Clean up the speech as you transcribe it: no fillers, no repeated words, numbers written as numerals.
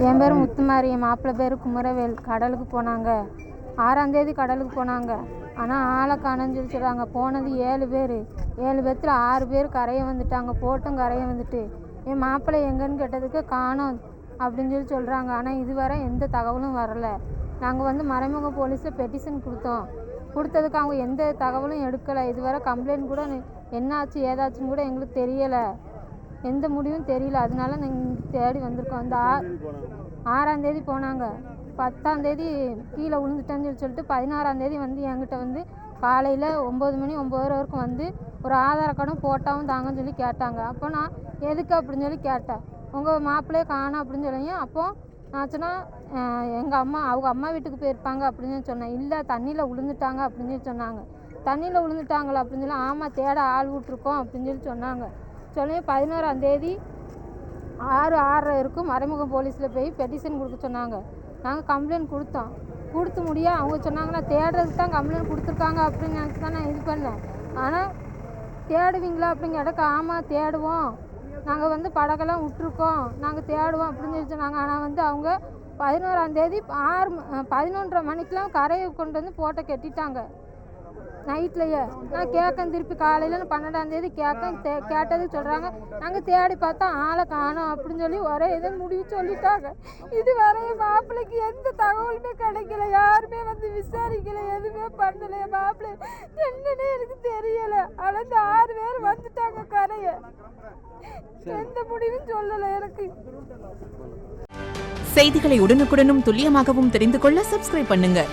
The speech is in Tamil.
என் பேர் முத்துமாரி, என் மாப்பிள்ளை பேர் குமரவேல். கடலுக்கு போனாங்க. 6ஆம் தேதி கடலுக்கு போனாங்க. ஆனால் ஆளை காணோன்னு சொல்லி சொல்கிறாங்க. போனது 7 பேர். 7 பேர்த்தில் 6 பேர் கரையை வந்துட்டாங்க. போட்டும் கரையை வந்துட்டு என் மாப்பிள்ளை எங்கன்னு கேட்டதுக்கு காணோம் அப்படின்னு சொல்லி சொல்கிறாங்க. ஆனால் இதுவரை எந்த தகவலும் வரலை. நாங்கள் வந்து மறைமுக போலீஸில் பெட்டிஷன் கொடுத்தோம். கொடுத்ததுக்கு அவங்க எந்த தகவலும் எடுக்கலை. இதுவரை கம்ப்ளைண்ட் கூட என்னாச்சு ஏதாச்சுன்னு கூட எங்களுக்கு தெரியலை. எந்த முடிவும் தெரியல. அதனால நாங்கள் தேடி வந்திருக்கோம். இந்த 6ஆம் தேதி போனாங்க. 10ஆம் தேதி கீழே விழுந்துட்டேன்னு சொல்லிட்டு 16ஆம் தேதி வந்து என்கிட்ட வந்து காலையில் 9 மணி 9:30 வரைக்கும் வந்து ஒரு ஆதார கார்டும் போட்டாவும் தாங்கன்னு சொல்லி கேட்டாங்க. அப்போ நான் எதுக்கு அப்படின்னு சொல்லி கேட்டேன். உங்கள் மாப்பிள்ளையே காணோம் அப்படின்னு சொல்லிங்க. அப்போது நான் சொன்னால் அவங்க அம்மா வீட்டுக்கு போயிருப்பாங்க அப்படின்னு சொன்னேன். இல்லை தண்ணியில் விழுந்துட்டாங்க அப்படின்னு சொல்லி சொன்னாங்க. தண்ணியில் விழுந்துட்டாங்களா அப்படின்னு சொல்லி ஆமாம் தேட ஆள் விட்ருக்கோம் அப்படின்னு சொல்லி சொன்னாங்க. சொல்லி 11ஆம் தேதி 6:30 இருக்கும் மறைமுக போலீஸில் போய் பெட்டிஷன் கொடுக்க சொன்னாங்க. நாங்கள் கம்ப்ளைண்ட் கொடுத்தோம். கொடுத்து முடியா அவங்க சொன்னாங்கன்னா தேடுறதுக்கு தான் கம்ப்ளைண்ட் கொடுத்துருக்காங்க அப்படின்னு நினச்சி தான் நான் இது பண்ணேன். ஆனால் தேடுவீங்களா அப்படின்னு கேட்டக்கு ஆமாம் தேடுவோம், நாங்கள் வந்து படகெல்லாம் விட்ருக்கோம், நாங்கள் தேடுவோம் அப்படின்னு சொல்லி சொன்னாங்க. ஆனால் வந்து அவங்க 11ஆம் தேதி 11:30 மணிக்கெலாம் கரையை கொண்டு வந்து போட்டை கட்டிட்டாங்க நைட்லையே. நான் கேட்கேன் திருப்பி காலையில் 12ஆம் தேதி கேட்டது சொல்கிறாங்க நாங்கள் தேடி பார்த்தா ஆளை காணோம் அப்படின்னு சொல்லி ஒரே இதை முடிவு சொல்லிட்டாங்க. இது வரைய மாப்பிள்ளைக்கு எந்த தகவலுமே கிடைக்கல. யாருமே வந்து விசாரிக்கல, எதுவுமே பண்ணல. மாப்பிள்ளை என்னன்னே எனக்கு தெரியல. ஆனால் இந்த 6 பேர் வந்துட்டாங்க கரையை. எந்த முடிவும் சொல்லலை எனக்கு. செய்திகளை உடனுக்குடனும் துல்லியமாகவும் தெரிந்து கொள்ள சப்ஸ்கிரைப் பண்ணுங்க.